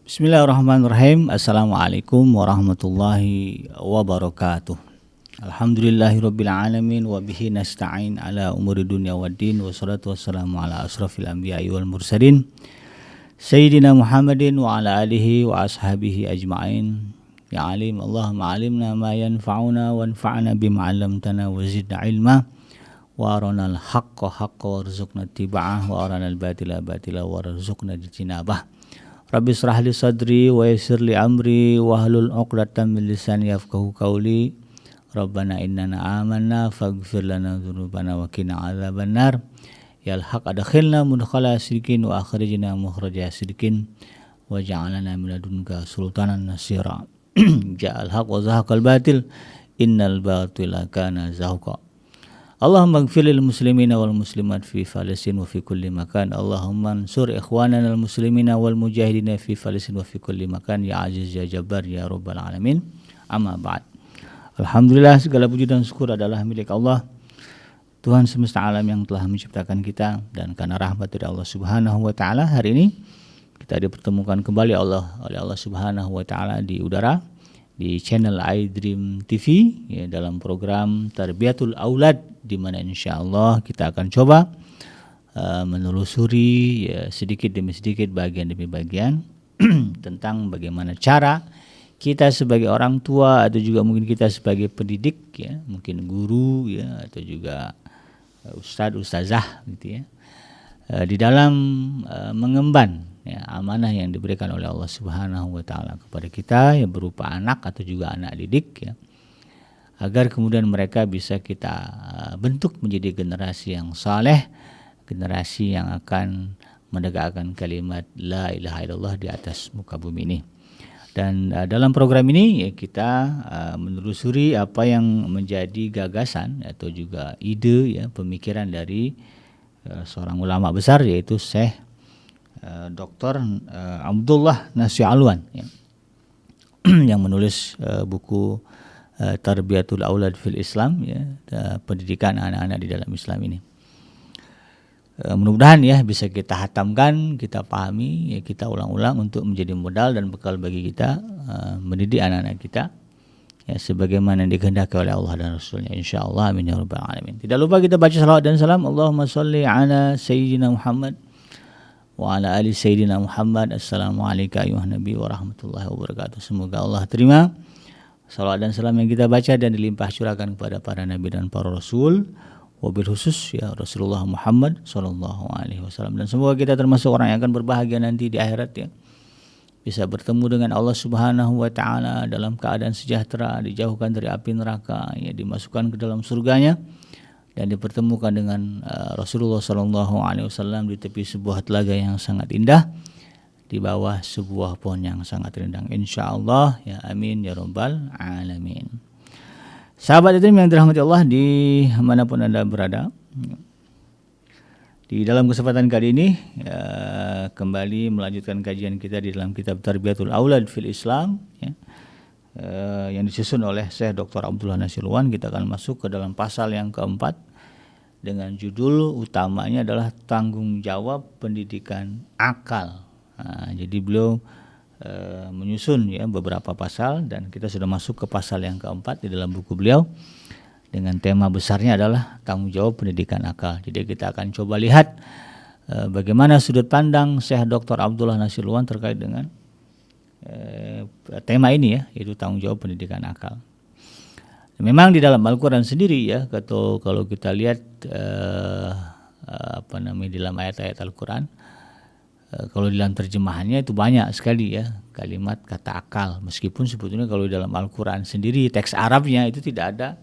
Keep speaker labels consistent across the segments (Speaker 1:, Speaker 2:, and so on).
Speaker 1: Bismillahirrahmanirrahim. Assalamualaikum warahmatullahi wabarakatuh. Alhamdulillahirabbil alamin wa bihi nasta'in ala umuri dunya waddin wassalatu wassalamu ala asrafil anbiya'i wal mursalin Sayyidina Muhammadin wa ala alihi wa ashabihi ajma'in. Ya alim Allahumma alimna ma yanfa'una wanfa'na bima 'allamtana wa zidna ilma wa aranal haqqa haqqa warzuqna ittiba'ah wa aranal batila batila warzuqna ijtinabah. Rabbi israh li sadri wa yassir li amri wahlul 'uqdatam min lisani yafqahu qawli. Rabbana innana amanna faghfir lana dzunubana wa qina adzabannar. Yal haq adkhilna mudkhala sidqin wa akhrijna mukhraja sidqin waj'alna min ladunka sultanan nasira. Ja'al haq wa zahaqal batil innal batila kana zahuqa. Allahumma ighfir lil muslimina wal muslimat fi Palestin wa fi kulli makan. Allahumma ansur ikhwanana al muslimina wal mujahidina fi Palestin wa fi kulli makan ya aziz ya jabbar ya rabbal alamin. Amma ba'd. Alhamdulillah, segala puji dan syukur adalah milik Allah, Tuhan semesta alam yang telah menciptakan kita, dan karena rahmat dari Allah Subhanahu wa taala hari ini kita dipertemukan kembali oleh Allah Subhanahu wa taala di udara di channel iDream TV ya, dalam program Tarbiyatul Aulad, di mana insyaallah kita akan coba menelusuri ya, sedikit demi sedikit, bagian demi bagian tentang bagaimana cara kita sebagai orang tua atau juga mungkin kita sebagai pendidik ya, mungkin guru ya, atau juga ustadz ustazah gitu ya, di dalam mengemban ya, amanah yang diberikan oleh Allah Subhanahu wa taala kepada kita ya, berupa anak atau juga anak didik ya, agar kemudian mereka bisa kita bentuk menjadi generasi yang saleh, generasi yang akan menegakkan kalimat la ilaha illallah di atas muka bumi ini. Dan dalam program ini ya, kita menelusuri apa yang menjadi gagasan atau juga ide ya, pemikiran dari seorang ulama besar, yaitu Syekh Dr. Abdullah Nasir Alwan ya, yang menulis buku Tarbiyatul Aulad fil Islam ya, pendidikan anak-anak di dalam Islam ini. Mudah-mudahan ya bisa kita hatamkan, kita pahami, ya kita ulang-ulang untuk menjadi modal dan bekal bagi kita mendidik anak-anak kita ya, sebagaimana yang dikehendaki oleh Allah dan Rasulnya, insyaallah, amin ya rabbal alamin. Tidak lupa kita baca salawat dan salam. Allahumma sholli ala sayyidina Muhammad wa ala ali sayyidina Muhammad. Assalamualaikum ayuhan nabi wa rahmatullahi wabarakatuh. Semoga Allah terima salawat dan salam yang kita baca dan dilimpah curahkan kepada para nabi dan para rasul, wabil khusus ya Rasulullah Muhammad sallallahu alaihi wasallam, dan semoga kita termasuk orang yang akan berbahagia nanti di akhirat ya, bisa bertemu dengan Allah Subhanahu wa taala dalam keadaan sejahtera, dijauhkan dari api neraka ya, dimasukkan ke dalam surganya, dan dipertemukan dengan Rasulullah sallallahu alaihi wasallam di tepi sebuah telaga yang sangat indah, di bawah sebuah pohon yang sangat rindang, insyaallah ya, amin ya rabbal alamin. Sahabat itu yang dirahmati Allah di manapun Anda berada, di dalam kesempatan kali ini kembali melanjutkan kajian kita di dalam kitab Tarbiyatul Aulad fil Islam ya, yang disusun oleh Syekh Dr. Abdullah Nasir Alwan. Kita akan masuk ke dalam pasal yang keempat dengan judul utamanya adalah tanggung jawab pendidikan akal. Jadi beliau menyusun ya beberapa pasal, dan kita sudah masuk ke pasal yang keempat di dalam buku beliau dengan tema besarnya adalah tanggung jawab pendidikan akal. Jadi kita akan coba lihat bagaimana sudut pandang Syekh Dr. Abdullah Nasir Alwan terkait dengan tema ini ya, yaitu tanggung jawab pendidikan akal. Memang di dalam Al-Quran sendiri ya, kalau kita lihat di dalam ayat-ayat Al-Quran, kalau di dalam terjemahannya itu banyak sekali ya kalimat kata akal, meskipun sebetulnya kalau di dalam Al-Quran sendiri teks Arabnya itu tidak ada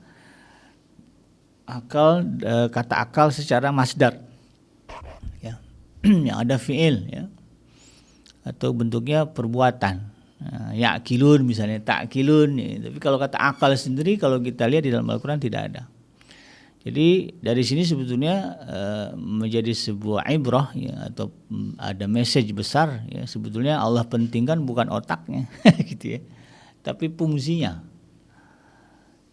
Speaker 1: akal, kata akal secara masdar ya, yang ada fi'il ya, atau bentuknya perbuatan, ya'kilun misalnya, ta'kilun ya. Tapi kalau kata akal sendiri kalau kita lihat di dalam Al-Quran tidak ada. Jadi dari sini sebetulnya menjadi sebuah ibrah ya, atau ada message besar ya, sebetulnya Allah pentingkan bukan otaknya gitu ya, tapi fungsinya.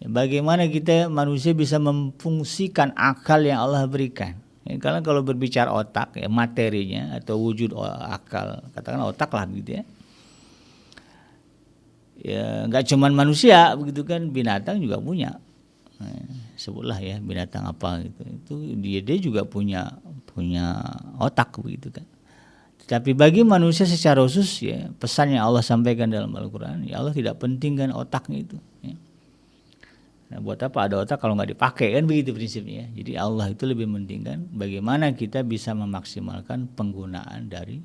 Speaker 1: Ya, bagaimana kita manusia bisa memfungsikan akal yang Allah berikan. Ya, karena kalau berbicara otak ya, materinya atau wujud akal, katakan otak lah gitu ya, ya nggak cuman manusia begitu kan, binatang juga punya. Sebutlah ya binatang apa gitu, itu dia juga punya otak begitu kan. Tapi bagi manusia secara khusus ya, pesan yang Allah sampaikan dalam Al-Quran, ya Allah tidak pentingkan otaknya itu ya. Nah, buat apa ada otak kalau nggak dipakai kan, begitu prinsipnya. Jadi Allah itu lebih pentingkan bagaimana kita bisa memaksimalkan penggunaan dari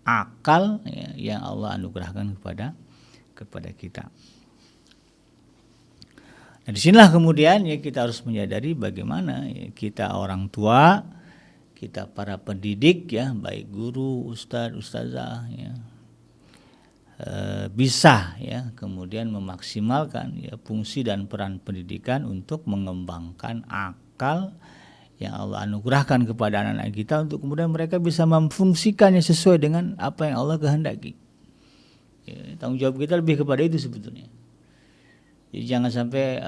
Speaker 1: akal ya, yang Allah anugerahkan kepada kita. Nah, disinilah kemudian ya kita harus menyadari bagaimana ya, kita orang tua, kita para pendidik ya, baik guru, ustadz, ustazah ya, bisa ya kemudian memaksimalkan ya fungsi dan peran pendidikan untuk mengembangkan akal yang Allah anugerahkan kepada anak-anak kita, untuk kemudian mereka bisa memfungsikannya sesuai dengan apa yang Allah kehendaki. Ya, tanggung jawab kita lebih kepada itu sebetulnya. Jadi jangan sampai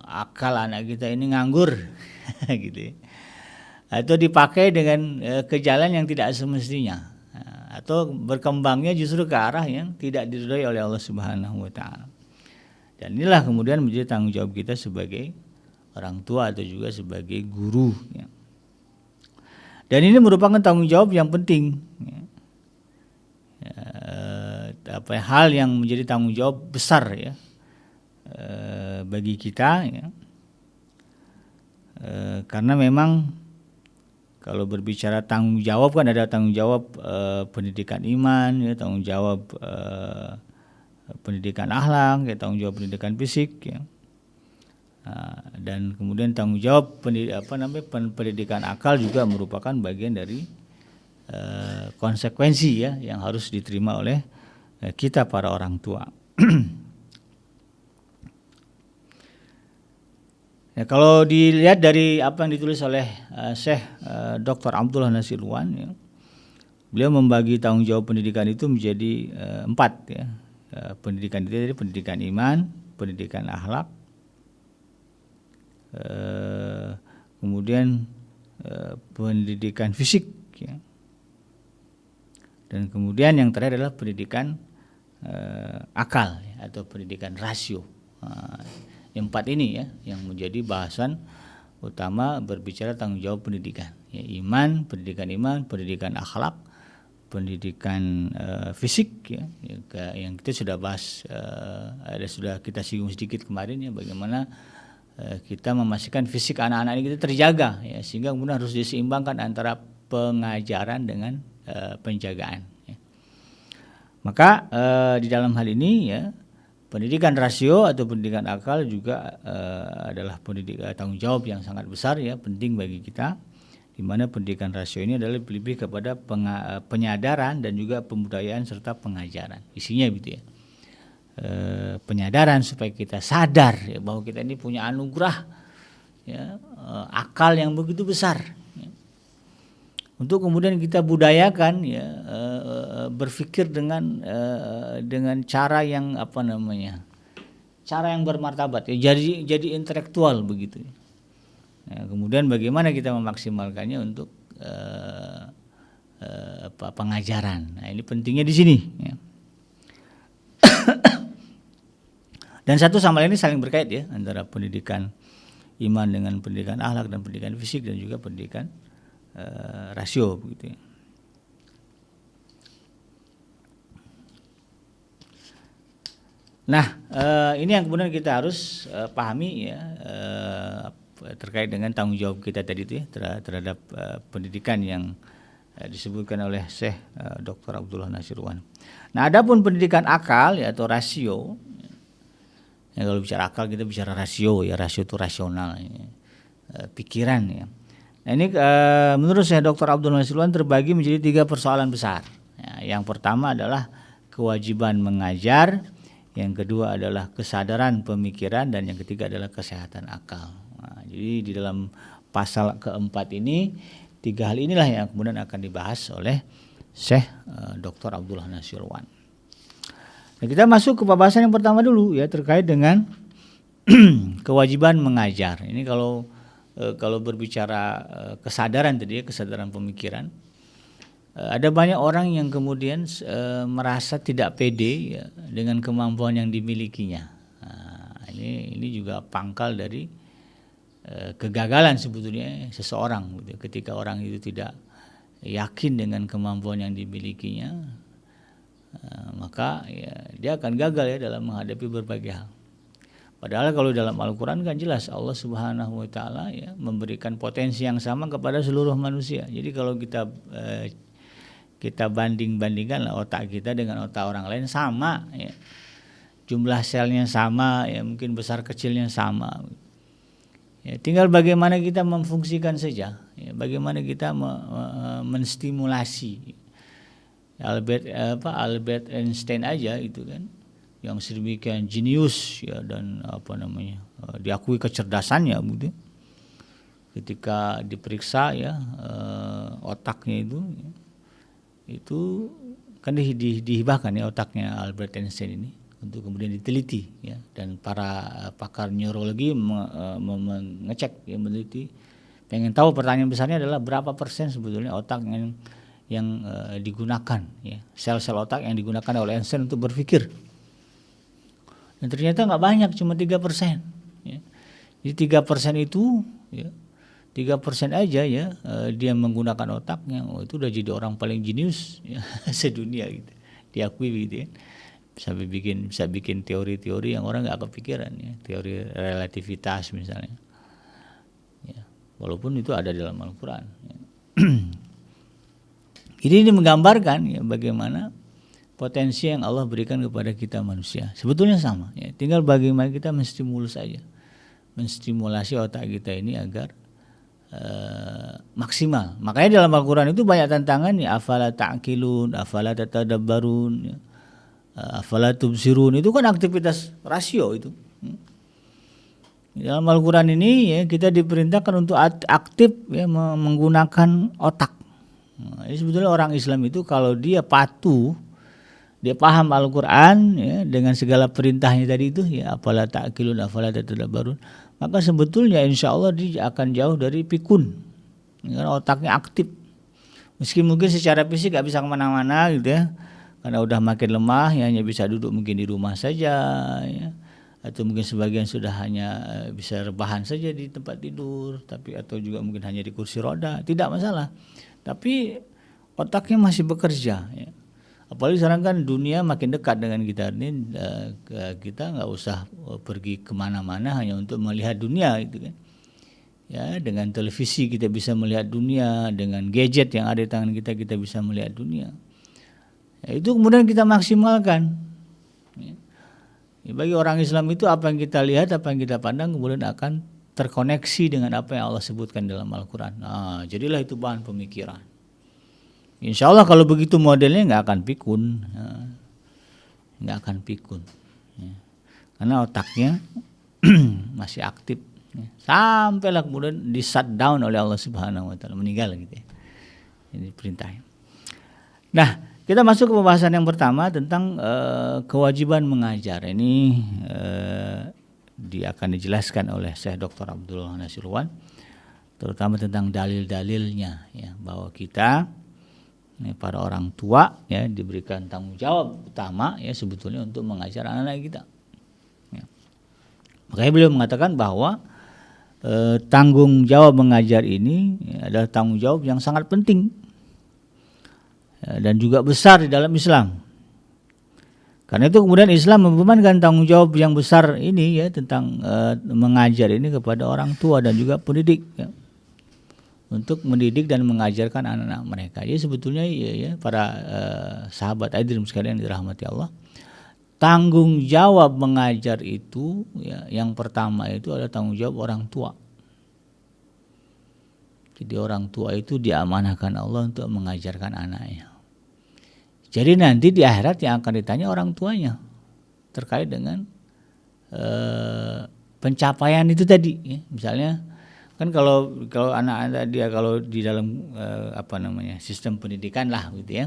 Speaker 1: akal anak kita ini nganggur gitu ya, atau dipakai dengan ke jalan yang tidak semestinya, atau berkembangnya justru ke arah yang tidak diridhoi oleh Allah Subhanahu wa taala. Dan inilah kemudian menjadi tanggung jawab kita sebagai orang tua atau juga sebagai guru ya. Dan ini merupakan tanggung jawab yang penting ya. Hal yang menjadi tanggung jawab besar ya bagi kita ya. Karena memang kalau berbicara tanggung jawab kan ada tanggung jawab pendidikan iman ya, tanggung jawab pendidikan akhlak ya, tanggung jawab pendidikan fisik ya. Dan kemudian tanggung jawab pendidikan akal juga merupakan bagian dari konsekuensi ya yang harus diterima oleh kita para orang tua. Ya, kalau dilihat dari apa yang ditulis oleh Syekh Dr. Abdullah Nasirwan ya, beliau membagi tanggung jawab pendidikan itu menjadi 4 ya. Pendidikan itu jadi pendidikan iman, pendidikan akhlak, kemudian pendidikan fisik ya. Dan kemudian yang terakhir adalah pendidikan akal ya, atau pendidikan rasio. Yang 4 ini ya yang menjadi bahasan utama berbicara tanggung jawab pendidikan ya, pendidikan akhlak, pendidikan fisik ya, yang kita sudah bahas, sudah kita singgung sedikit kemarin ya, bagaimana kita memastikan fisik anak-anak ini kita terjaga ya, sehingga kemudian harus diseimbangkan antara pengajaran dengan penjagaan ya. Maka di dalam hal ini ya, pendidikan rasio atau pendidikan akal juga adalah tanggung jawab yang sangat besar ya, penting bagi kita, di mana pendidikan rasio ini adalah lebih kepada penyadaran dan juga pembudayaan serta pengajaran. Isinya gitu ya. Penyadaran supaya kita sadar ya, bahwa kita ini punya anugerah ya, akal yang begitu besar. Ya. Untuk kemudian kita budayakan ya, berpikir dengan cara yang cara yang bermartabat ya, jadi intelektual begitu. Nah, kemudian bagaimana kita memaksimalkannya untuk pengajaran. Nah, ini pentingnya di sini. Ya. Dan satu sama lain ini saling berkait ya, antara pendidikan iman dengan pendidikan akhlak dan pendidikan fisik dan juga pendidikan rasio begitu ya. Nah, ini yang kemudian kita harus pahami ya, terkait dengan tanggung jawab kita tadi itu ya, terhadap pendidikan yang disebutkan oleh Syekh Dr. Abdullah Nasirwan. Nah, adapun pendidikan akal ya, atau rasio ya, kalau bicara akal kita bicara rasio ya, rasio itu rasional ya, pikiran ya. Nah, ini menurut saya Dr. Abdullah Nasirwan terbagi menjadi 3 persoalan besar ya. Yang pertama adalah kewajiban mengajar, yang kedua adalah kesadaran pemikiran, dan yang ketiga adalah kesehatan akal. Nah, jadi di dalam pasal keempat ini 3 hal inilah yang kemudian akan dibahas oleh Syekh Dr. Abdullah Nasirwan. Nah, kita masuk ke pembahasan yang pertama dulu ya, terkait dengan kewajiban mengajar. Ini kalau berbicara kesadaran tadi ya, kesadaran pemikiran, ada banyak orang yang kemudian merasa tidak pede ya, dengan kemampuan yang dimilikinya. Nah, ini juga pangkal dari kegagalan sebetulnya seseorang gitu. Ketika orang itu tidak yakin dengan kemampuan yang dimilikinya, maka ya, dia akan gagal ya dalam menghadapi berbagai hal. Padahal kalau dalam Al-Quran kan jelas Allah Subhanahu Wa Taala ya memberikan potensi yang sama kepada seluruh manusia. Jadi kalau kita bandingkan otak kita dengan otak orang lain sama ya, jumlah selnya sama ya, mungkin besar kecilnya sama ya, tinggal bagaimana kita memfungsikan saja ya, bagaimana kita menstimulasi. Albert Einstein aja itu kan yang sedemikian jenius ya, dan diakui kecerdasannya gitu. Ketika diperiksa ya otaknya itu kan dihibahkan ya otaknya Albert Einstein ini untuk kemudian diteliti ya, dan para pakar neurologi mengecek ya, meneliti, pengen tahu, pertanyaan besarnya adalah berapa persen sebetulnya otak yang digunakan ya, sel-sel otak yang digunakan oleh Einstein untuk berpikir. Dan ternyata nggak banyak, cuma 3%. Ya. Jadi 3% itu ya, 3% aja ya dia menggunakan otaknya, itu udah jadi orang paling jenius ya, sedunia gitu, diakui gitu ya. Bisa bikin teori-teori yang orang nggak kepikiran ya, teori relativitas misalnya. Ya, walaupun itu ada dalam Al-Quran. Ya. Ini menggambarkan ya bagaimana potensi yang Allah berikan kepada kita manusia. Sebetulnya sama ya, tinggal bagaimana kita menstimulasi otak kita ini agar maksimal. Makanya dalam Al-Quran itu banyak tantangan ya, afala ta'qilun, afala tatadabbarun ya, afala tubsirun, itu kan aktivitas rasio itu. Dalam Al-Quran ini ya kita diperintahkan untuk aktif ya, menggunakan otak. Nah, ini sebetulnya orang Islam itu kalau dia patuh, dia paham Al-Quran ya, dengan segala perintahnya tadi itu ya, afala ta'qilun, afala tatadabbarun, maka sebetulnya insya Allah dia akan jauh dari pikun ya, karena otaknya aktif. Meski mungkin secara fisik gak bisa kemana-mana gitu ya, karena udah makin lemah ya, hanya bisa duduk mungkin di rumah saja ya, atau mungkin sebagian sudah hanya bisa rebahan saja di tempat tidur, tapi atau juga mungkin hanya di kursi roda, tidak masalah, tapi otaknya masih bekerja ya. Apalagi sekarang kan dunia makin dekat dengan kita ini, kita nggak usah pergi kemana-mana hanya untuk melihat dunia itu kan. Ya, dengan televisi kita bisa melihat dunia, dengan gadget yang ada di tangan kita bisa melihat dunia. Ya, itu kemudian kita maksimalkan. Ya, bagi orang Islam itu apa yang kita lihat, apa yang kita pandang kemudian akan terkoneksi dengan apa yang Allah sebutkan dalam Al-Quran. Nah, jadilah itu bahan pemikiran. Insya Allah kalau begitu modelnya nggak akan pikun, nggak akan pikun, ya. Karena otaknya masih aktif, ya. Sampailah kemudian di shut down oleh Allah Subhanahu Wa Taala, meninggal gitu ya. Ini perintahnya. Nah, kita masuk ke pembahasan yang pertama tentang kewajiban mengajar. Ini akan dijelaskan oleh Syekh Dr. Abdullah Nasirwan, terutama tentang dalil-dalilnya, ya, bahwa kita para orang tua ya diberikan tanggung jawab utama ya sebetulnya untuk mengajar anak-anak kita. Ya. Makanya beliau mengatakan bahwa tanggung jawab mengajar ini ya, adalah tanggung jawab yang sangat penting ya, dan juga besar di dalam Islam. Karena itu kemudian Islam membebankan tanggung jawab yang besar ini ya tentang mengajar ini kepada orang tua dan juga pendidik ya, untuk mendidik dan mengajarkan anak-anak mereka. Jadi sebetulnya ya para sahabat hadirin sekalian dirahmati Allah, tanggung jawab mengajar itu ya, yang pertama itu adalah tanggung jawab orang tua. Jadi orang tua itu diamanahkan Allah untuk mengajarkan anaknya. Jadi nanti di akhirat yang akan ditanya orang tuanya terkait dengan pencapaian itu tadi ya. Misalnya kan kalau anak-anak dia kalau di dalam sistem pendidikan lah gitu ya,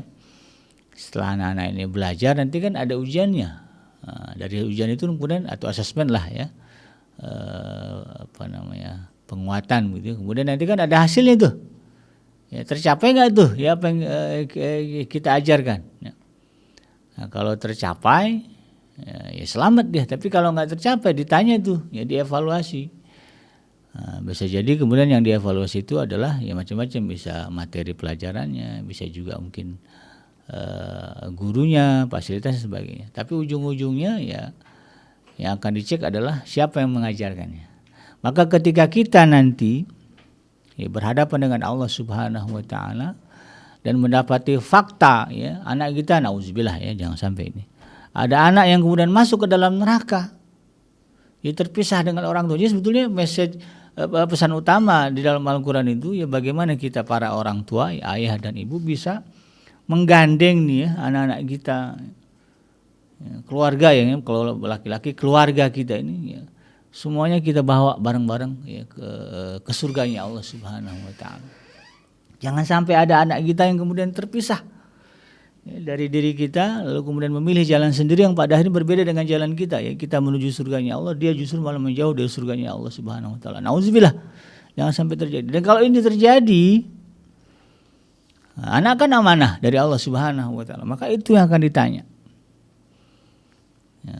Speaker 1: setelah anak-anak ini belajar nanti kan ada ujiannya. Nah, dari ujian itu kemudian atau asesmen lah ya, penguatan gitu. Kemudian nanti kan ada hasilnya tuh Ya, tercapai nggak tuh ya apa yang kita ajarkan? Ya. Nah, kalau tercapai ya selamat dia. Tapi kalau nggak tercapai ditanya tuh, ya dievaluasi. Nah, bisa jadi kemudian yang dievaluasi itu adalah ya macam-macam, bisa materi pelajarannya, bisa juga mungkin gurunya, fasilitas dan sebagainya. Tapi ujung-ujungnya ya yang akan dicek adalah siapa yang mengajarkannya. Maka ketika kita nanti berhadapan dengan Allah Subhanahu wa taala dan mendapati fakta ya anak kita, nauzubillah ya, jangan sampai ini ada anak yang kemudian masuk ke dalam neraka, ya terpisah dengan orang tua. Jadi sebetulnya message pesan utama di dalam Al-Quran itu ya bagaimana kita para orang tua, ya, ayah dan ibu bisa menggandeng nih ya anak-anak kita, ya, keluarga ya, kalau laki-laki keluarga kita ini ya semuanya kita bawa bareng-bareng ya ke surganya Allah Subhanahu wa taala. Jangan sampai ada anak kita yang kemudian terpisah ya, dari diri kita, lalu kemudian memilih jalan sendiri yang pada akhirnya berbeda dengan jalan kita ya. Kita menuju surganya Allah, dia justru malah menjauh dari surganya Allah Subhanahu wa taala. Nauzubillah. Jangan sampai terjadi. Dan kalau ini terjadi, anak kan amanah dari Allah Subhanahu wa taala, maka itu yang akan ditanya. Ya,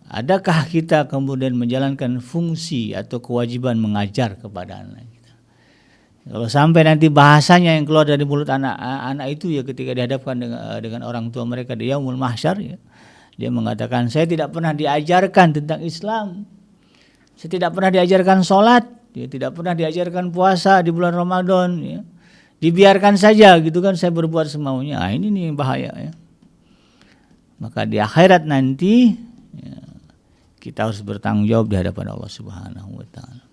Speaker 1: adakah kita kemudian menjalankan fungsi atau kewajiban mengajar kepada anak kita? Kalau sampai nanti bahasanya yang keluar dari mulut anak itu ya ketika dihadapkan dengan orang tua mereka di yaumul mahsyar ya, dia mengatakan saya tidak pernah diajarkan tentang Islam, saya tidak pernah diajarkan sholat, ya, tidak pernah diajarkan puasa di bulan Ramadan, ya, dibiarkan saja gitu kan, saya berbuat semaunya. Nah, ini nih yang bahaya ya. Maka di akhirat nanti ya, kita harus bertanggung jawab di hadapan Allah Subhanahu wa taala.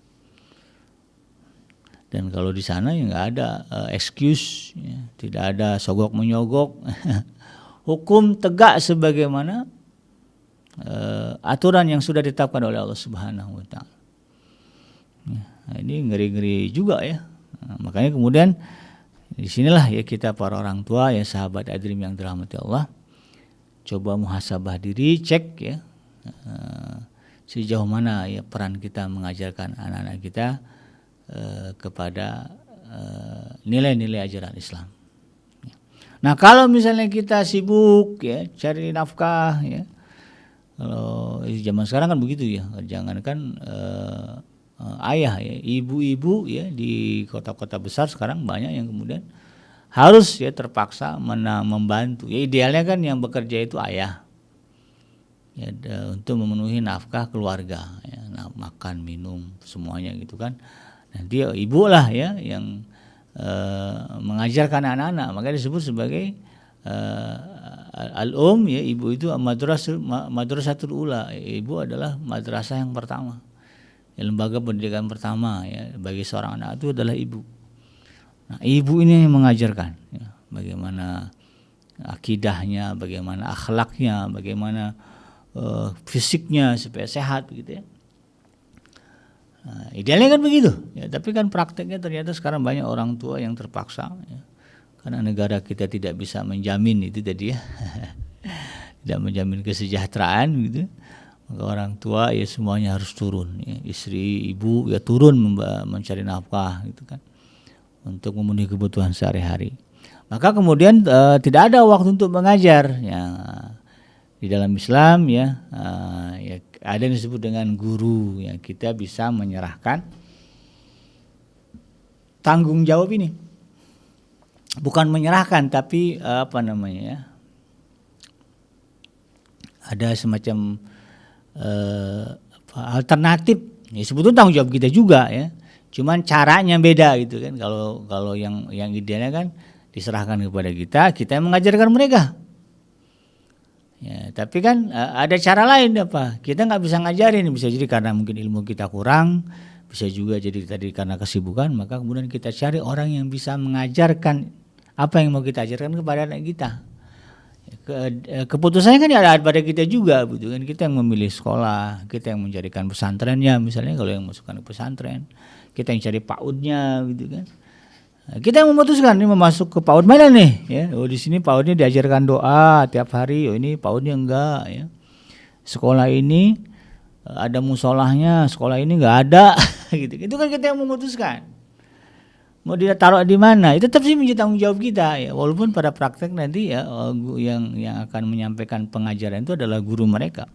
Speaker 1: Dan kalau di sana ya nggak ada excuse, ya, tidak ada sogok menyogok. Hukum tegak sebagaimana aturan yang sudah ditetapkan oleh Allah Subhanahu wa taala. Ya, nah ini ngeri-ngeri juga ya. Nah, makanya kemudian di sinilah ya kita para orang tua ya, sahabat Adrim yang dirahmati Allah, coba muhasabah diri, cek ya sejauh mana ya peran kita mengajarkan anak-anak kita kepada nilai-nilai ajaran Islam. Nah kalau misalnya kita sibuk ya cari nafkah ya, kalau zaman sekarang kan begitu ya, jangankan ayah ya, ibu-ibu ya di kota-kota besar sekarang banyak yang kemudian harus ya terpaksa membantu. Ya idealnya kan yang bekerja itu ayah ya, untuk memenuhi nafkah keluarga ya, makan minum semuanya gitu kan. Nanti ya, ibu lah ya yang mengajarkan anak-anak, makanya disebut sebagai al-um ya, ibu itu madrasatul ula, ibu adalah madrasah yang pertama ya, lembaga pendidikan pertama ya bagi seorang anak itu adalah ibu. Nah, ibu ini yang mengajarkan ya, bagaimana akidahnya, bagaimana akhlaknya, bagaimana fisiknya supaya sehat gitu ya. Nah, idealnya kan begitu ya, tapi kan prakteknya ternyata sekarang banyak orang tua yang terpaksa ya, karena negara kita tidak bisa menjamin itu tadi ya tidak menjamin kesejahteraan gitu, maka orang tua ya semuanya harus turun ya, istri, ibu ya turun mencari nafkah gitu kan, untuk memenuhi kebutuhan sehari-hari. Maka kemudian tidak ada waktu untuk mengajar ya. Di dalam Islam ya, ya ada yang disebut dengan guru ya, kita bisa menyerahkan tanggung jawab ini, bukan menyerahkan tapi apa namanya ya, ada semacam alternatif ya, sebetulnya tanggung jawab kita juga ya, cuman caranya beda gitu kan. Kalau yang idealnya kan diserahkan kepada kita yang mengajarkan mereka. Ya, tapi kan ada cara lain apa? Kita nggak bisa ngajarin, bisa jadi karena mungkin ilmu kita kurang, bisa juga jadi tadi karena kesibukan, maka kemudian kita cari orang yang bisa mengajarkan apa yang mau kita ajarkan kepada anak kita. Keputusannya kan ada pada kita juga, gitu kan. Kita yang memilih sekolah, kita yang mencarikan pesantrennya, misalnya kalau yang masukkan ke pesantren, kita yang cari PAUD-nya, gitu kan. Kita yang memutuskan ini mau masuk ke PAUD mana nih ya. Oh di sini PAUD-nya diajarkan doa tiap hari. Oh ini PAUD-nya enggak ya. Sekolah ini ada musolahnya, sekolah ini enggak ada gitu. Itu kan kita yang memutuskan. mau dia taruh di mana, itu tetap sih menjadi tanggung jawab kita ya. Walaupun pada praktek nanti ya yang akan menyampaikan pengajaran itu adalah guru mereka.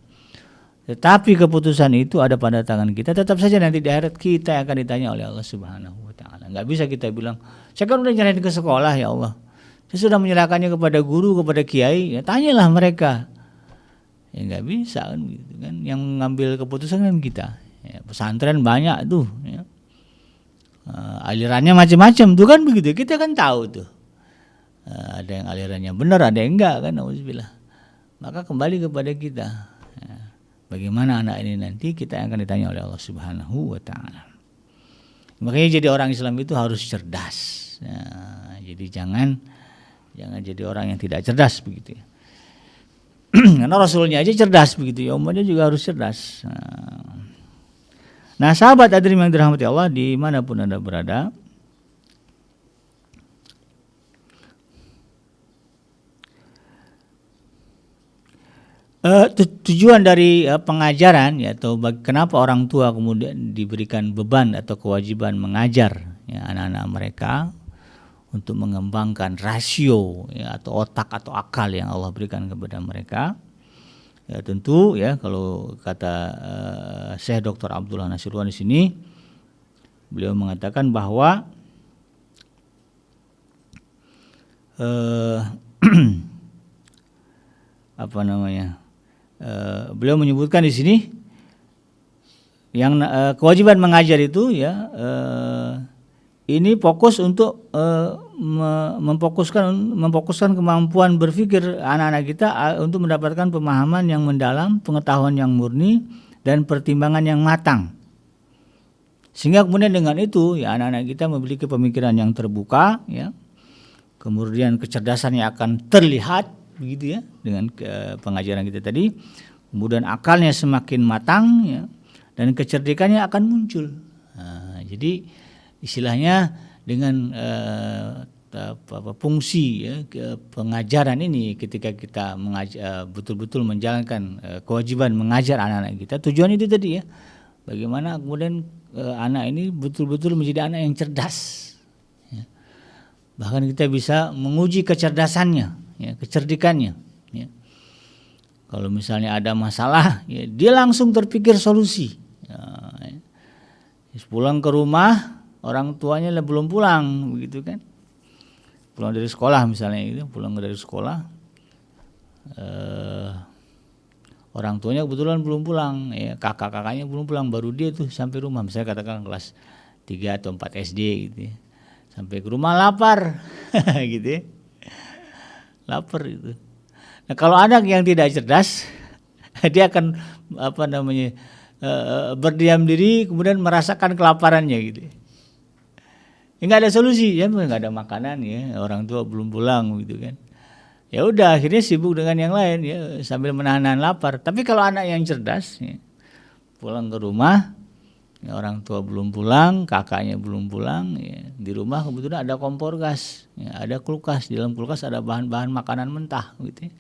Speaker 1: Tetapi keputusan itu ada pada tangan kita. Tetap saja nanti di akhirat kita yang akan ditanya oleh Allah Subhanahu wa taala. Enggak bisa kita bilang, "Saya kan udah nyerahin ke sekolah ya Allah. Saya sudah menyerahkannya kepada guru, kepada kiai." Ya tanyalah mereka. Ya enggak bisa kan gitu kan. Yang ngambil keputusan kan kita. Ya, pesantren banyak tuh ya. Alirannya macam-macam tuh kan begitu, kita kan tahu tuh ada yang alirannya benar, ada yang enggak kan, auzubillah. Maka kembali kepada kita ya, bagaimana anak ini nanti kita yang akan ditanya oleh Allah Subhanahu wa taala. Makanya jadi orang Islam itu harus cerdas ya, jadi jangan jadi orang yang tidak cerdas begitu ya. Karena Rasulnya aja cerdas begitu ya, umatnya juga harus cerdas. Nah sahabat hadirin yang dirahmati Allah dimanapun Anda berada, tujuan dari pengajaran ya, atau kenapa orang tua kemudian diberikan beban atau kewajiban mengajar ya, anak-anak mereka untuk mengembangkan rasio ya, atau otak atau akal yang Allah berikan kepada mereka. Ya tentu ya, kalau kata Syekh Dr. Abdullah Nasirwan di sini, beliau mengatakan bahwa beliau menyebutkan di sini yang kewajiban mengajar itu ya, ini fokus untuk memfokuskan kemampuan berpikir anak-anak kita untuk mendapatkan pemahaman yang mendalam, pengetahuan yang murni, dan pertimbangan yang matang. Sehingga kemudian dengan itu ya anak-anak kita memiliki pemikiran yang terbuka ya. Kemudian kecerdasannya akan terlihat begitu ya dengan pengajaran kita tadi. Kemudian akalnya semakin matang ya, dan kecerdikannya akan muncul. Nah, jadi istilahnya dengan fungsi ya, pengajaran ini, ketika kita betul-betul menjalankan kewajiban mengajar anak-anak kita, tujuan itu tadi ya, bagaimana kemudian anak ini betul-betul menjadi anak yang cerdas ya. Bahkan kita bisa menguji kecerdasannya ya, kecerdikannya ya. Kalau misalnya ada masalah ya, dia langsung terpikir solusi ya. Pulang ke rumah orang tuanya belum pulang begitu kan, pulang dari sekolah misalnya gitu, pulang dari sekolah orang tuanya kebetulan belum pulang ya, kakak-kakaknya belum pulang, baru dia tuh sampai rumah, misalnya katakan kelas 3 atau 4 SD gitu ya. Sampai ke rumah lapar gitu ya, lapar itu. Nah kalau anak yang tidak cerdas dia akan berdiam diri kemudian merasakan kelaparannya gitu. Nggak ada solusi ya, nggak ada makanan ya, orang tua belum pulang gitu kan. Ya udah akhirnya sibuk dengan yang lain ya, sambil menahan lapar. Tapi kalau anak yang cerdas ya, pulang ke rumah ya, orang tua belum pulang, kakaknya belum pulang ya, di rumah kebetulan ada kompor gas ya, ada kulkas, di dalam kulkas ada bahan-bahan makanan mentah gitu ya.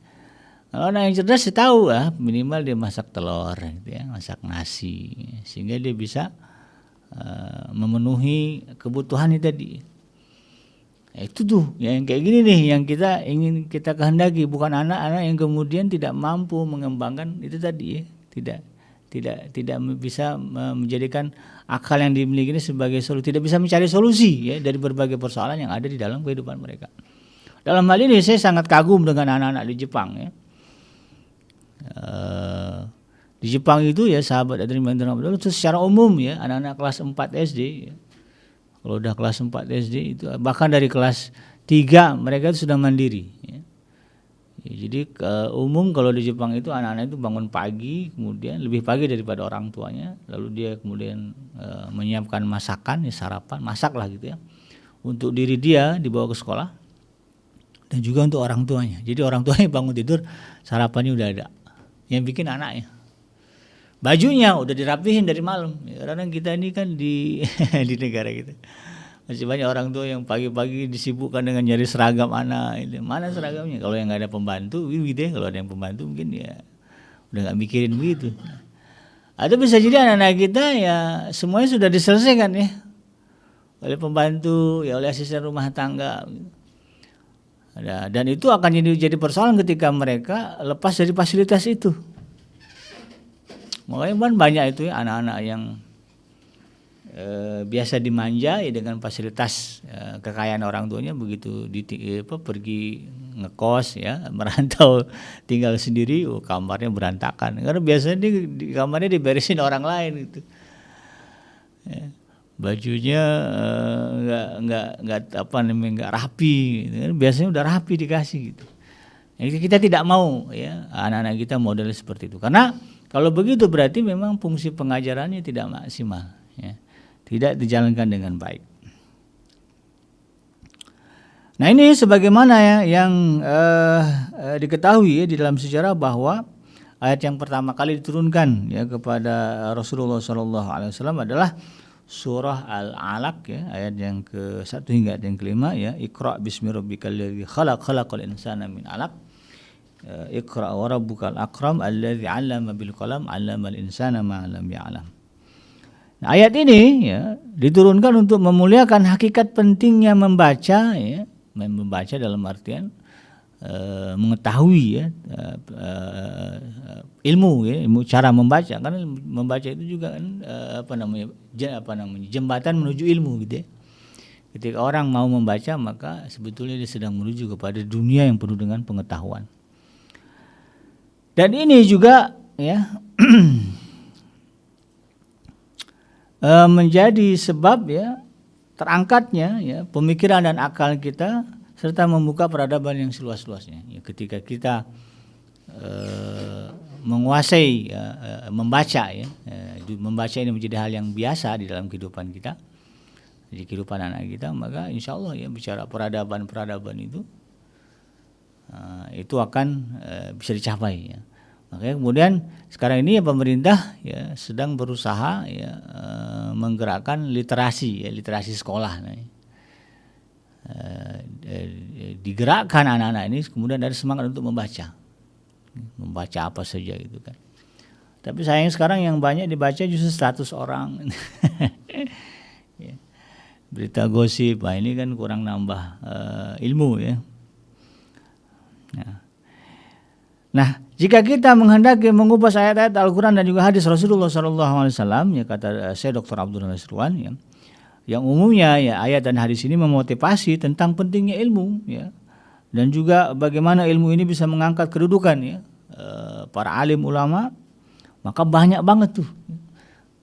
Speaker 1: Kalau anak yang cerdas sih tahu ya, minimal dia masak telur gitu ya, masak nasi ya, sehingga dia bisa memenuhi kebutuhan itu tadi. Itu tuh yang kayak gini nih yang kita ingin kita kehendaki, bukan anak-anak yang kemudian tidak mampu mengembangkan itu tadi ya, tidak bisa menjadikan akal yang dimiliki ini sebagai solusi, tidak bisa mencari solusi ya dari berbagai persoalan yang ada di dalam kehidupan mereka. Dalam hal ini saya sangat kagum dengan anak-anak di Jepang ya. Di Jepang itu ya sahabat hadirin itu secara umum ya, anak-anak kelas 4 SD ya, kalau udah kelas 4 SD itu bahkan dari kelas 3 mereka itu sudah mandiri ya. Ya, jadi umum kalau di Jepang itu anak-anak itu bangun pagi, kemudian lebih pagi daripada orang tuanya, lalu dia kemudian menyiapkan masakan ya, sarapan, masak lah gitu ya, untuk diri dia dibawa ke sekolah dan juga untuk orang tuanya. Jadi orang tuanya bangun tidur sarapannya udah ada, yang bikin anaknya. Bajunya udah dirapihin dari malam. Karena kita ini kan di di negara kita masih banyak orang tua yang pagi-pagi disibukkan dengan nyari seragam anak. Mana seragamnya? Kalau yang nggak ada pembantu, gitu ya. Kalau ada yang pembantu mungkin ya udah nggak mikirin begitu. Atau bisa jadi anak-anak kita ya semuanya sudah diselesaikan ya. oleh pembantu, ya oleh asisten rumah tangga. Dan itu akan jadi persoalan ketika mereka lepas dari fasilitas itu. Makanya banyak itu ya anak-anak yang biasa dimanja ya dengan fasilitas kekayaan orang tuanya, begitu pergi ngekos ya, merantau tinggal sendiri, kamarnya berantakan karena biasanya di kamarnya diberesin orang lain gitu ya. Bajunya nggak rapi gitu kan. Biasanya udah rapi dikasih gitu. Kita tidak mau ya anak-anak kita model seperti itu, karena kalau begitu berarti memang fungsi pengajarannya tidak maksimal ya. Tidak dijalankan dengan baik. Nah ini sebagaimana ya yang diketahui ya di dalam sejarah bahwa ayat yang pertama kali diturunkan ya kepada Rasulullah SAW adalah surah Al-Alaq ya, ayat yang ke-1 hingga ayat yang ke-5 ya. Iqra bismi rabbikal ladzi khalaq, khalaqal insana min 'alaq. Iqra wa rabbukal akram alladzi 'allama bil qalam 'allamal insana ma lam ya'lam. Nah, ayat ini ya diturunkan untuk memuliakan hakikat pentingnya membaca ya, membaca dalam artian mengetahui ya ilmu ya, ilmu cara membaca, karena membaca itu juga kan jembatan menuju ilmu gitu ya. Ketika orang mau membaca maka sebetulnya dia sedang menuju kepada dunia yang penuh dengan pengetahuan. Dan ini juga ya menjadi sebab ya terangkatnya ya pemikiran dan akal kita serta membuka peradaban yang seluas-luasnya. Ya, ketika kita menguasai membaca ya, membaca ini menjadi hal yang biasa di dalam kehidupan kita, di kehidupan anak kita, maka insya Allah ya bicara peradaban itu akan bisa dicapai ya. Makanya kemudian sekarang ini ya pemerintah ya sedang berusaha ya menggerakkan literasi sekolah. Digerakkan anak-anak ini kemudian ada semangat untuk membaca apa saja gitu kan. Tapi sayang sekarang yang banyak dibaca justru 100 orang. Ya. Berita gosip, ini kan kurang nambah ilmu ya. Nah, jika kita menghendaki mengupas ayat-ayat Al-Quran dan juga hadis Rasulullah SAW, ya kata saya Dr. Abdul Nasirwan, ya, yang umumnya ya ayat dan hadis ini memotivasi tentang pentingnya ilmu, ya, dan juga bagaimana ilmu ini bisa mengangkat kedudukan ya para alim ulama, maka banyak banget tuh.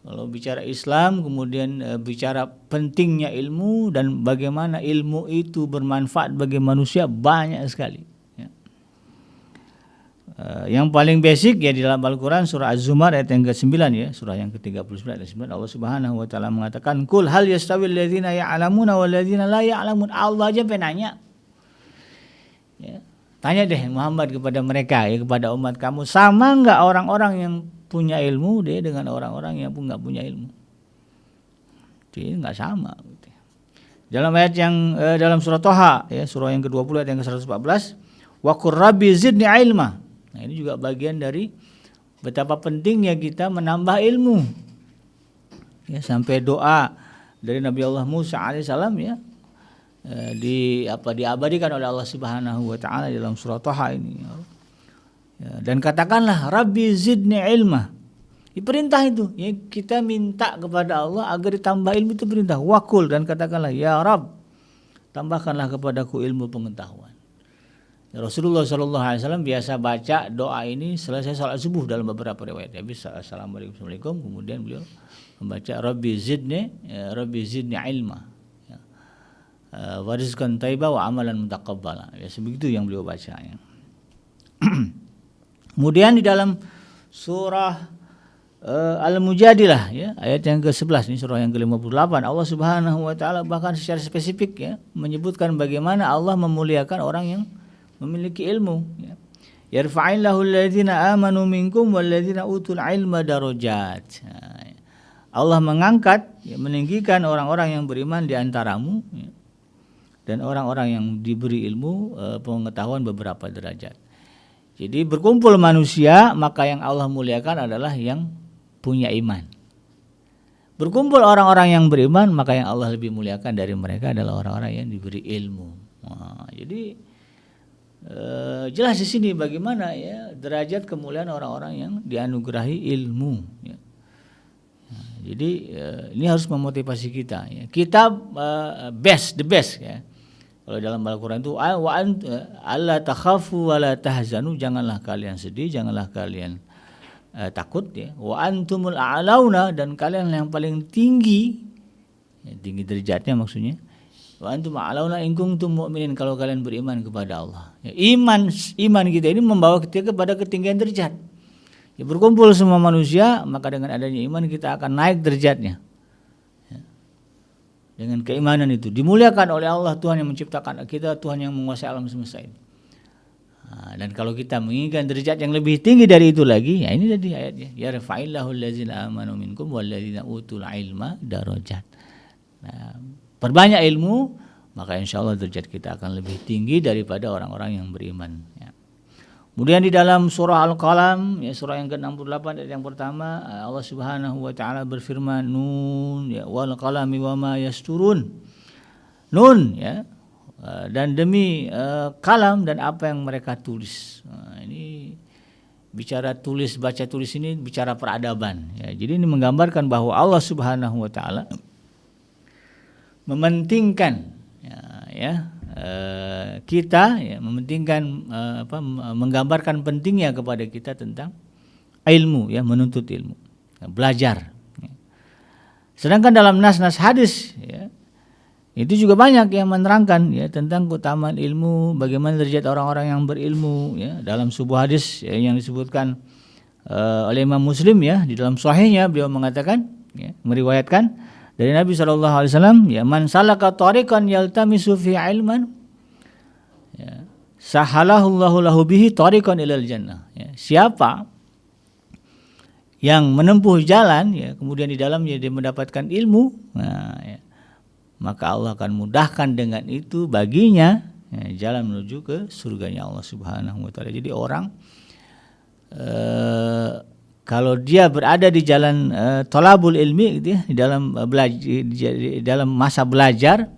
Speaker 1: Kalau bicara Islam, kemudian bicara pentingnya ilmu dan bagaimana ilmu itu bermanfaat bagi manusia, banyak sekali. Yang paling basic ya di dalam Al-Quran surah Az-Zumar ayat yang ke-9 ya, surah yang ke-39 ayat 9, Allah Subhanahu wa taala mengatakan kul hal yastawil ladzina ya'lamuna wal ladzina la ya'lamun. Allah aja penanya. Ya. Tanya deh Muhammad kepada mereka ya, kepada umat kamu, sama enggak orang-orang yang punya ilmu dia dengan orang-orang yang enggak punya ilmu? Jadi enggak sama gitu. Dalam ayat yang dalam surah Thaha ya, surah yang ke-20 ayat yang ke-114, wa qur rabbi zidni ilma. Nah, ini juga bagian dari betapa pentingnya kita menambah ilmu. Ya, sampai doa dari Nabi Allah Musa alaihissalam ya diabadikan oleh Allah Subhanahu wa taala dalam surah Thaha ini. Ya, dan katakanlah Rabbi zidni ilma. Diperintah itu, ya kita minta kepada Allah agar ditambah ilmu, itu perintah. Wakul, dan katakanlah ya Rabb, tambahkanlah kepadaku ilmu pengetahuan. Rasulullah SAW biasa baca doa ini selesai salat subuh dalam beberapa riwayat. Habis assalamualaikum, kemudian beliau membaca Rabbi zidni ilma, wa rizqan thayyiban wa amalan mutaqabbala. Ya, sebegitu yang beliau baca ya. Kemudian di dalam surah Al-Mujadilah ya, ayat yang ke-11, ini surah yang ke-58, Allah Subhanahu wa taala bahkan secara spesifik ya menyebutkan bagaimana Allah memuliakan orang yang memiliki ilmu ya. Yarfa'illahu alladzina amanu minkum walladzina utul ilma darajat. Allah mengangkat ya, meninggikan orang-orang yang beriman di antaramu ya, dan orang-orang yang diberi ilmu pengetahuan beberapa derajat. Jadi berkumpul manusia, maka yang Allah muliakan adalah yang punya iman. Berkumpul orang-orang yang beriman, maka yang Allah lebih muliakan dari mereka adalah orang-orang yang diberi ilmu. Jadi jelas di sini bagaimana ya derajat kemuliaan orang-orang yang dianugerahi ilmu. Ya. Jadi ini harus memotivasi kita. Ya. Kita the best. Ya. Kalau dalam Al-Quran itu alla takhafu wa la tahzanu, janganlah kalian sedih, janganlah kalian takut ya. Wa antumul a'launa, dan kalian yang paling tinggi, ya, tinggi derajatnya maksudnya. Wa antum a'launa in kuntum mu'minin, kalau kalian beriman kepada Allah. Ya, iman kita ini membawa kita kepada ketinggian derajat. Ya, berkumpul semua manusia, maka dengan adanya iman kita akan naik derajatnya. Ya. Dengan keimanan itu dimuliakan oleh Allah, Tuhan yang menciptakan kita, Tuhan yang menguasai alam semesta ini. Dan kalau kita menginginkan derajat yang lebih tinggi dari itu lagi, ya ini tadi ayatnya, ya rafa'illahu allazina amanu minkum wallazina utul ilma darajat. Nah, perbanyak ilmu, maka insyaallah derajat kita akan lebih tinggi daripada orang-orang yang beriman. Ya. Kemudian di dalam surah Al-Qalam, ya surah yang ke-68 ayat yang pertama, Allah Subhanahu wa taala berfirman, Nun, ya wal qalami wama yasturun. Nun, ya. Dan demi kalam dan apa yang mereka tulis. Ini bicara tulis, baca tulis ini bicara peradaban. Ya, jadi ini menggambarkan bahwa Allah Subhanahu wa taala mementingkan kita, ya, mementingkan menggambarkan pentingnya kepada kita tentang ilmu, ya, menuntut ilmu, ya, belajar. Ya. Sedangkan dalam nas-nas hadis, ya, itu juga banyak yang menerangkan ya tentang keutamaan ilmu, bagaimana derajat orang-orang yang berilmu ya. Dalam sebuah hadis ya, yang disebutkan oleh Imam Muslim ya, di dalam sahihnya beliau mengatakan ya, meriwayatkan dari Nabi SAW ya, man salaka tariqan yaltamisu fi ilman ya, sahalahullahu lahu bihi tariqan ilal jannah ya. Siapa yang menempuh jalan ya, kemudian di dalamnya dia mendapatkan ilmu, nah, ya, maka Allah akan mudahkan dengan itu baginya ya, jalan menuju ke surganya Allah Subhanahu wa taala. Jadi orang kalau dia berada di jalan thalabul ilmi gitu ya, di dalam di dalam masa belajar,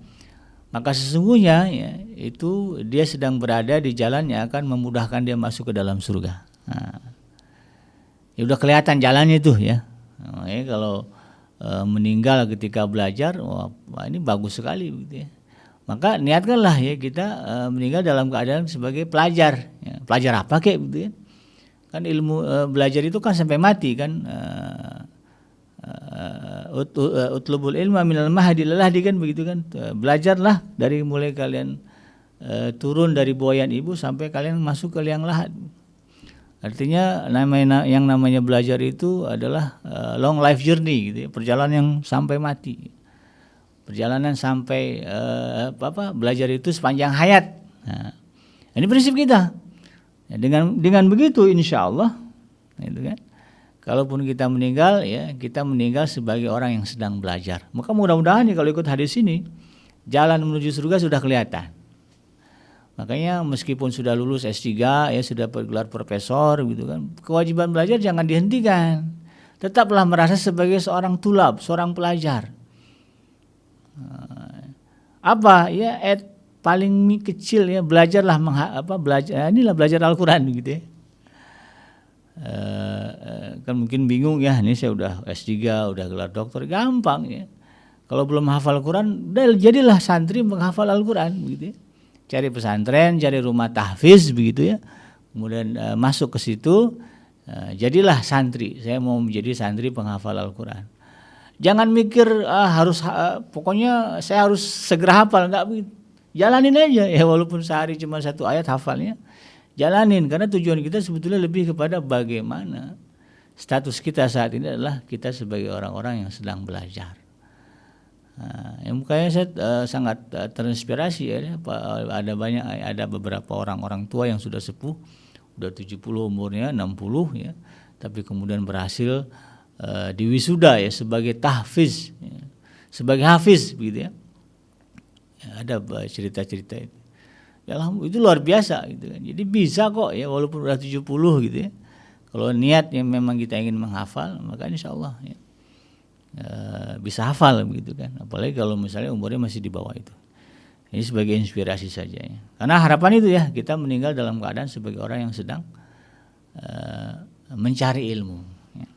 Speaker 1: maka sesungguhnya ya, itu dia sedang berada di jalan yang akan memudahkan dia masuk ke dalam surga. Nah, ya udah kelihatan jalannya itu ya. Nah, ya kalau meninggal ketika belajar, wah ini bagus sekali gitu ya. Maka niatkanlah ya kita meninggal dalam keadaan sebagai pelajar. Ya. Pelajar apa kek gitu ya? Kan ilmu belajar itu kan sampai mati kan. Utlubul ilma minal mahdi ilal lahdi kan begitu kan. Belajarlah dari mulai kalian turun dari buayan ibu sampai kalian masuk ke liang lahat. Artinya yang namanya belajar itu adalah long life journey gitu ya, perjalanan yang sampai mati. Perjalanan sampai belajar itu sepanjang hayat. Nah, ini prinsip kita. Ya, dengan begitu insyaallah itu kan. Kalaupun kita meninggal ya, kita meninggal sebagai orang yang sedang belajar. Maka mudah-mudahan ya, kalau ikut hadis ini jalan menuju surga sudah kelihatan. Makanya meskipun sudah lulus S3 ya, sudah bergelar profesor gitu kan, kewajiban belajar jangan dihentikan. Tetaplah merasa sebagai seorang tulab, seorang pelajar. Apa ya paling kecil ya, belajarlah inilah belajar Al-Qur'an gitu ya. Kan mungkin bingung ya, ini saya udah S3, udah gelar doktor, gampang ya. Kalau belum hafal Al-Qur'an, jadilah santri menghafal Al-Qur'an gitu ya. Cari pesantren, cari rumah tahfiz begitu ya. Kemudian masuk ke situ, jadilah santri. Saya mau menjadi santri penghafal Al-Qur'an. Jangan mikir pokoknya saya harus segera hafal, enggak begitu. Jalanin aja ya, walaupun sehari cuma 1 ayat hafalnya. Jalanin, karena tujuan kita sebetulnya lebih kepada bagaimana status kita saat ini adalah kita sebagai orang-orang yang sedang belajar. Makanya saya sangat terinspirasi ya, ada beberapa orang tua yang sudah sepuh, udah 70 umurnya, 60 ya, tapi kemudian berhasil diwisuda ya sebagai tahfiz ya, sebagai hafiz begitu ya. Ada cerita-cerita itu. Ya itu luar biasa gitu kan. Jadi bisa kok ya, walaupun udah 70 gitu ya. Kalau niatnya memang kita ingin menghafal, maka insyaallah ya, bisa hafal begitu kan. Apalagi kalau misalnya umurnya masih di bawah itu. Ini sebagai inspirasi saja ya. Karena harapan itu ya, kita meninggal dalam keadaan sebagai orang yang sedang mencari ilmu. Ya.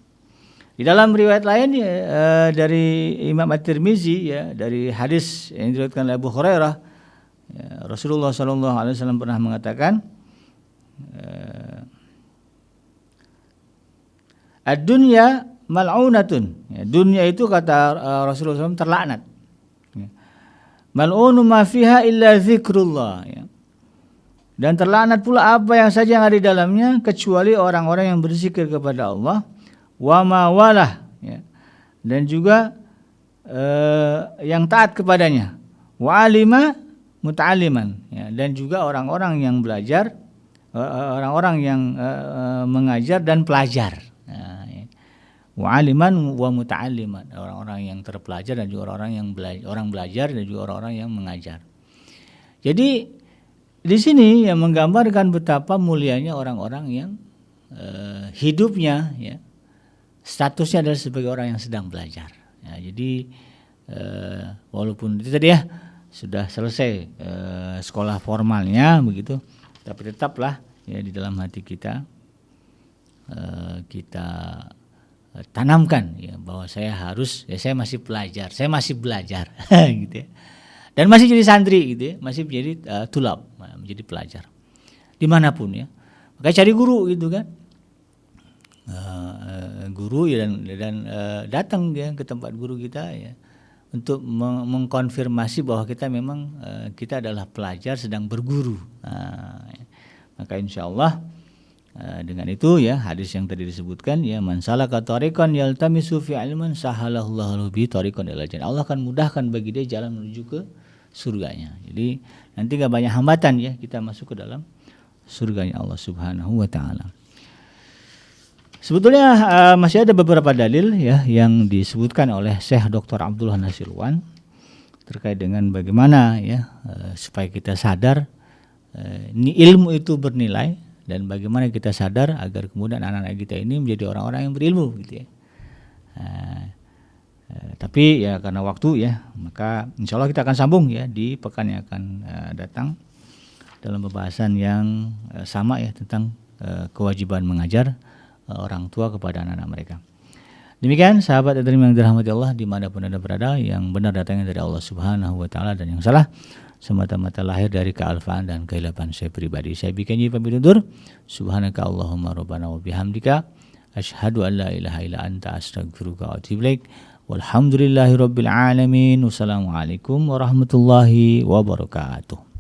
Speaker 1: Di dalam riwayat lain ya, dari Imam At-Tirmizi ya, dari hadis yang diriwayatkan oleh Abu Hurairah, ya, Rasulullah SAW pernah mengatakan, ad-dunya mal'unatun. Ya, dunia itu kata Rasulullah SAW terlaknat. Ya. Mal'unu ma fiha illa zikrullah. Ya. Dan terlaknat pula apa yang saja yang ada di dalamnya kecuali orang-orang yang berzikir kepada Allah, wa ma walah, ya. Dan juga yang taat kepadanya, wa alima muta'alliman, ya. Dan juga orang-orang yang belajar, orang-orang yang mengajar dan pelajar. Wa aliman wa muta'alliman, orang-orang yang terpelajar dan juga orang yang belajar dan juga orang-orang yang mengajar. Jadi di sini yang menggambarkan betapa mulianya orang-orang yang hidupnya ya statusnya adalah sebagai orang yang sedang belajar. Ya, jadi walaupun itu tadi ya sudah selesai sekolah formalnya begitu, tapi tetaplah ya di dalam hati kita kita tanamkan ya bahwa saya masih belajar gitu ya. Dan masih jadi santri gitu ya, masih menjadi tulab, menjadi pelajar dimanapun ya. Maka cari guru gitu kan, guru ya dan datang ya ke tempat guru kita ya untuk mengkonfirmasi bahwa kita memang kita adalah pelajar sedang berguru. Ya. Maka insyaallah dengan itu ya hadis yang tadi disebutkan ya, man salaka tariqan yaltamisu fi ilman sahalallahu bi tariqan ilal jannah. Allah akan mudahkan bagi dia jalan menuju ke surganya. Jadi nanti enggak banyak hambatan ya kita masuk ke dalam surganya Allah Subhanahu wa taala. Sebetulnya masih ada beberapa dalil ya yang disebutkan oleh Syekh Dr. Abdullah Nasirwan terkait dengan bagaimana ya supaya kita sadar ilmu itu bernilai. Dan bagaimana kita sadar agar kemudian anak-anak kita ini menjadi orang-orang yang berilmu gitu ya. Tapi ya karena waktu ya, maka insya Allah kita akan sambung ya di pekan yang akan datang dalam pembahasan yang sama ya tentang kewajiban mengajar orang tua kepada anak-anak mereka. Demikian sahabat yang dirahmati Allah dimanapun Anda berada, yang benar datangnya dari Allah Subhanahu wa taala dan yang salah semata-mata lahir dari kealfaan dan kehilapan saya pribadi. Saya bikin pamit undur. Subhanaka Allahumma rabbana wa bihamdika asyhadu an la ilaha illa anta astaghfiruka wa atubu ilaik. Walhamdulillahirabbil alamin. Wassalamualaikum warahmatullahi wabarakatuh.